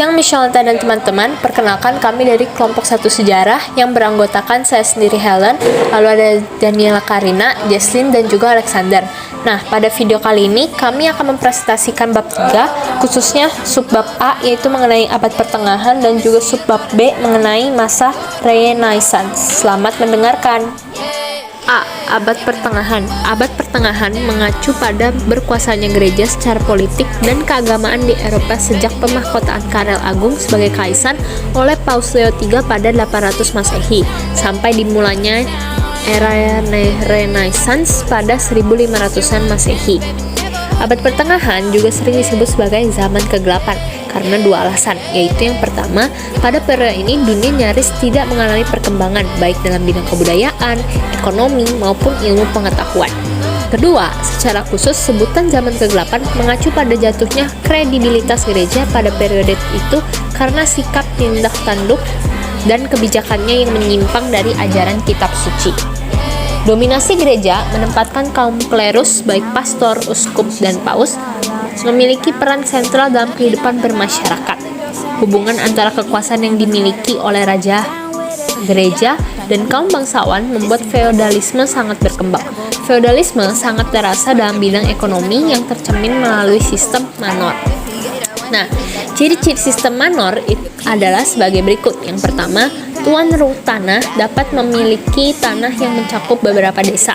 Siang Michelita dan teman-teman, perkenalkan kami dari kelompok satu sejarah yang beranggotakan saya sendiri Helen, lalu ada Daniela Karina, Jesslyn, dan juga Alexander. Nah, pada video kali ini kami akan mempresentasikan bab 3, khususnya subbab A yaitu mengenai abad pertengahan dan juga subbab B mengenai masa Renaissance. Selamat mendengarkan. A. Abad Pertengahan. Abad Pertengahan mengacu pada berkuasanya gereja secara politik dan keagamaan di Eropa sejak pemahkotaan Karel Agung sebagai kaisar oleh Paus Leo III pada 800 Masehi sampai dimulainya era Renaissance pada 1500-an Masehi. Abad Pertengahan juga sering disebut sebagai zaman kegelapan karena dua alasan, yaitu yang pertama, pada periode ini dunia nyaris tidak mengalami perkembangan baik dalam bidang kebudayaan, ekonomi, maupun ilmu pengetahuan. Kedua, secara khusus sebutan zaman kegelapan mengacu pada jatuhnya kredibilitas gereja pada periode itu karena sikap tindak tanduk dan kebijakannya yang menyimpang dari ajaran kitab suci. Dominasi gereja menempatkan kaum klerus, baik pastor, uskup, dan paus, memiliki peran sentral dalam kehidupan bermasyarakat. Hubungan antara kekuasaan yang dimiliki oleh raja, gereja, dan kaum bangsawan membuat feodalisme sangat berkembang. Feodalisme sangat terasa dalam bidang ekonomi yang tercermin melalui sistem manor. Nah, ciri-ciri sistem manor adalah sebagai berikut. Yang pertama, tuan rumah tanah dapat memiliki tanah yang mencakup beberapa desa.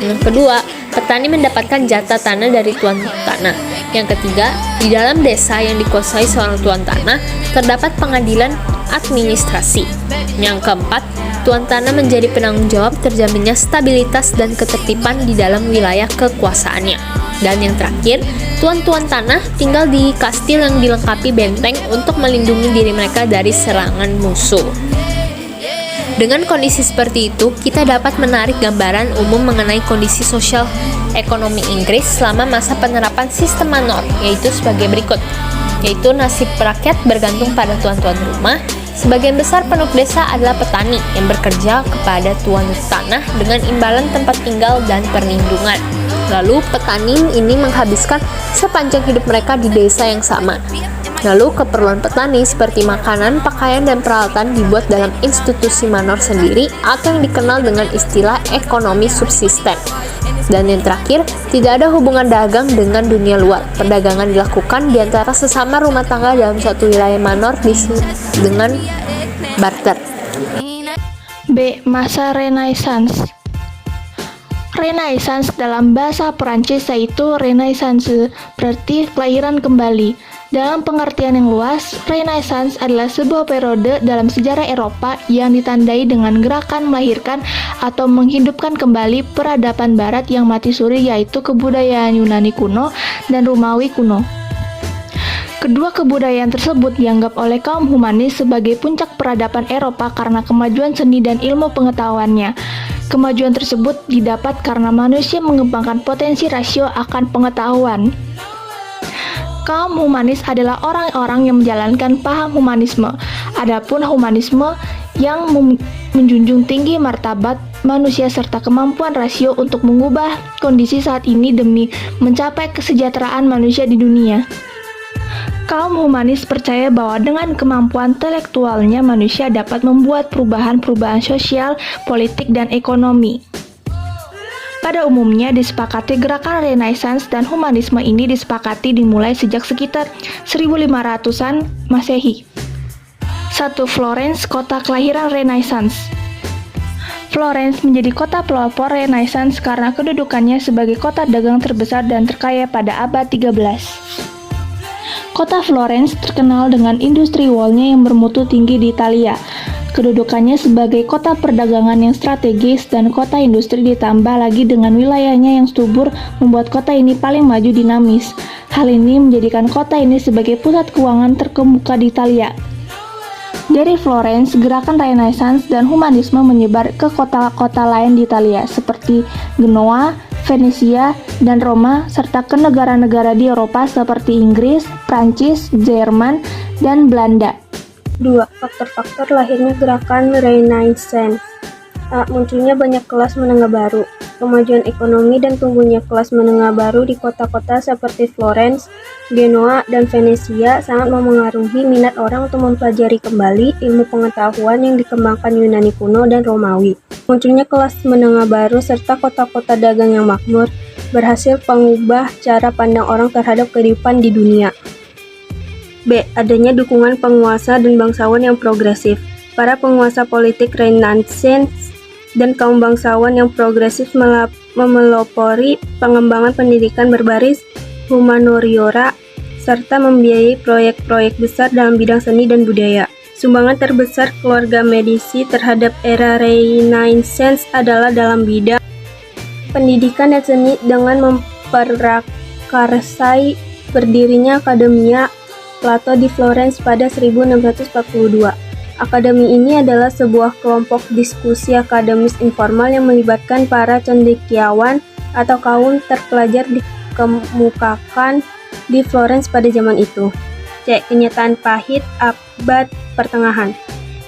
Yang kedua, petani mendapatkan jatah tanah dari tuan tanah. Yang ketiga, di dalam desa yang dikuasai seorang tuan tanah, terdapat pengadilan administrasi. Yang keempat, tuan tanah menjadi penanggung jawab terjaminnya stabilitas dan ketertiban di dalam wilayah kekuasaannya. Dan yang terakhir, tuan-tuan tanah tinggal di kastil yang dilengkapi benteng untuk melindungi diri mereka dari serangan musuh. Dengan kondisi seperti itu, kita dapat menarik gambaran umum mengenai kondisi sosial ekonomi Inggris selama masa penerapan sistem manor, yaitu sebagai berikut, yaitu nasib rakyat bergantung pada tuan-tuan rumah. Sebagian besar penduduk desa adalah petani yang bekerja kepada tuan tanah dengan imbalan tempat tinggal dan perlindungan. Lalu petani ini menghabiskan sepanjang hidup mereka di desa yang sama. Lalu keperluan petani seperti makanan, pakaian, dan peralatan dibuat dalam institusi manor sendiri atau yang dikenal dengan istilah ekonomi subsisten. Dan yang terakhir, tidak ada hubungan dagang dengan dunia luar. Perdagangan dilakukan di antara sesama rumah tangga dalam suatu wilayah manor dengan barter. B. Masa Renaissance. Renaissance dalam bahasa Perancis yaitu Renaissance, berarti kelahiran kembali. Dalam pengertian yang luas, Renaissance adalah sebuah periode dalam sejarah Eropa yang ditandai dengan gerakan melahirkan atau menghidupkan kembali peradaban barat yang mati suri, yaitu kebudayaan Yunani kuno dan Romawi kuno. Kedua kebudayaan tersebut dianggap oleh kaum humanis sebagai puncak peradaban Eropa karena kemajuan seni dan ilmu pengetahuannya. Kemajuan tersebut didapat karena manusia mengembangkan potensi rasio akan pengetahuan. Kaum humanis adalah orang-orang yang menjalankan paham humanisme. Adapun humanisme yang menjunjung tinggi martabat manusia serta kemampuan rasio untuk mengubah kondisi saat ini demi mencapai kesejahteraan manusia di dunia. Kaum humanis percaya bahwa dengan kemampuan intelektualnya manusia dapat membuat perubahan-perubahan sosial, politik, dan ekonomi. Pada umumnya disepakati gerakan Renaissance dan humanisme ini disepakati dimulai sejak sekitar 1500-an Masehi. 1. Florence, kota kelahiran Renaissance. Florence menjadi kota pelopor Renaissance karena kedudukannya sebagai kota dagang terbesar dan terkaya pada abad 13. Kota Florence terkenal dengan industri woolnya yang bermutu tinggi di Italia. Kedudukannya sebagai kota perdagangan yang strategis dan kota industri ditambah lagi dengan wilayahnya yang subur membuat kota ini paling maju dinamis. Hal ini menjadikan kota ini sebagai pusat keuangan terkemuka di Italia. Dari Florence, gerakan Renaissance dan humanisme menyebar ke kota-kota lain di Italia seperti Genoa, Venesia, dan Roma, serta ke negara-negara di Eropa seperti Inggris, Prancis, Jerman, dan Belanda. 2. Faktor-faktor lahirnya gerakan Renaissance. A. Munculnya banyak kelas menengah baru. Kemajuan ekonomi dan tumbuhnya kelas menengah baru di kota-kota seperti Florence, Genoa, dan Venesia sangat memengaruhi minat orang untuk mempelajari kembali ilmu pengetahuan yang dikembangkan Yunani kuno dan Romawi. Munculnya kelas menengah baru serta kota-kota dagang yang makmur berhasil mengubah cara pandang orang terhadap kehidupan di dunia. B. Adanya dukungan penguasa dan bangsawan yang progresif. Para penguasa politik Renaissance dan kaum bangsawan yang progresif memelopori pengembangan pendidikan berbasis humaniora serta membiayai proyek-proyek besar dalam bidang seni dan budaya. Sumbangan terbesar keluarga Medici terhadap era Renaissance adalah dalam bidang pendidikan dan seni dengan memperakarsai berdirinya Accademia Plato di Florence pada 1642. Akademi ini adalah sebuah kelompok diskusi akademis informal yang melibatkan para cendekiawan atau kaum terpelajar dikemukakan di Florence pada zaman itu. C. Kenyataan pahit abad pertengahan.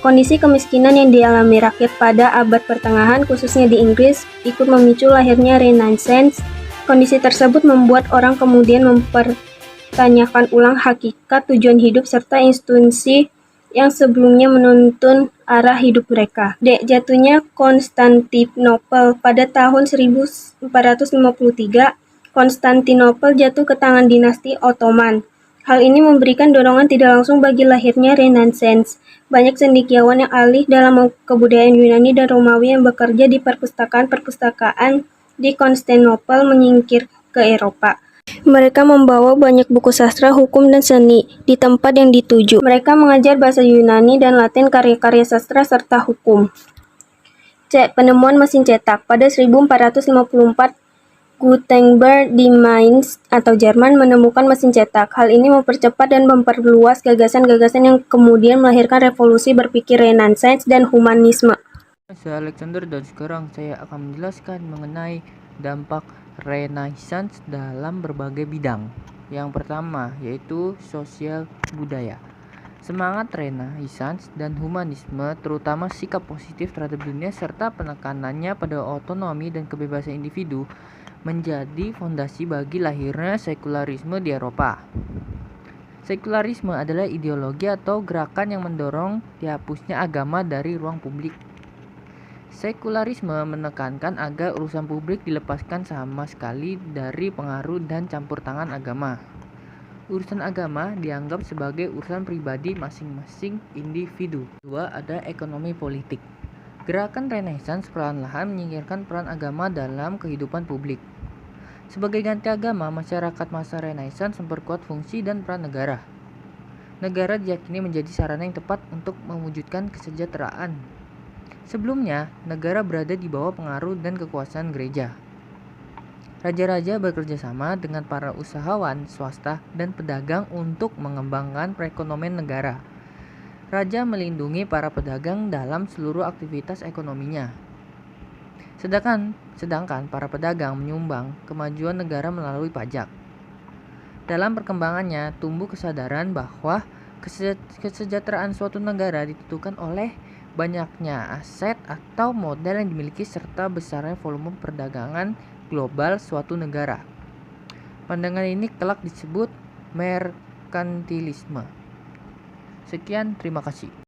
Kondisi kemiskinan yang dialami rakyat pada abad pertengahan, khususnya di Inggris, ikut memicu lahirnya Renaissance. Kondisi tersebut membuat orang kemudian mempertanyakan ulang hakikat, tujuan hidup, serta institusi yang sebelumnya menuntun arah hidup mereka. D. Jatuhnya Konstantinopel. Pada tahun 1453, Konstantinopel jatuh ke tangan dinasti Ottoman. Hal ini memberikan dorongan tidak langsung bagi lahirnya Renaissance. Banyak cendekiawan yang alih dalam kebudayaan Yunani dan Romawi yang bekerja di perpustakaan-perpustakaan di Konstantinopel menyingkir ke Eropa. Mereka membawa banyak buku sastra, hukum, dan seni di tempat yang dituju. Mereka mengajar bahasa Yunani dan Latin, karya-karya sastra, serta hukum. C. Penemuan mesin cetak. Pada 1454, Gutenberg di Mainz atau Jerman menemukan mesin cetak. Hal ini mempercepat dan memperluas gagasan-gagasan yang kemudian melahirkan revolusi berpikir Renaissance dan humanisme. Saya Alexander dan sekarang saya akan menjelaskan mengenai dampak Renaissance dalam berbagai bidang. Yang pertama yaitu sosial budaya. Semangat Renaissance dan humanisme, terutama sikap positif terhadap dunia serta penekanannya pada otonomi dan kebebasan individu, menjadi fondasi bagi lahirnya sekularisme di Eropa. Sekularisme adalah ideologi atau gerakan yang mendorong dihapusnya agama dari ruang publik. Sekularisme menekankan agar urusan publik dilepaskan sama sekali dari pengaruh dan campur tangan agama. Urusan agama dianggap sebagai urusan pribadi masing-masing individu. Kedua, ada ekonomi politik. Gerakan Renaissance perlahan-lahan menyingkirkan peran agama dalam kehidupan publik. Sebagai ganti agama, masyarakat masa Renaissance memperkuat fungsi dan peran negara. Negara diyakini menjadi sarana yang tepat untuk mewujudkan kesejahteraan. Sebelumnya, negara berada di bawah pengaruh dan kekuasaan gereja. Raja-raja bekerja sama dengan para usahawan, swasta, dan pedagang untuk mengembangkan perekonomian negara. Raja melindungi para pedagang dalam seluruh aktivitas ekonominya. Sedangkan para pedagang menyumbang kemajuan negara melalui pajak. Dalam perkembangannya, tumbuh kesadaran bahwa kesejahteraan suatu negara ditentukan oleh banyaknya aset atau modal yang dimiliki serta besarnya volume perdagangan global suatu negara. Pandangan ini kelak disebut merkantilisme. Sekian, terima kasih.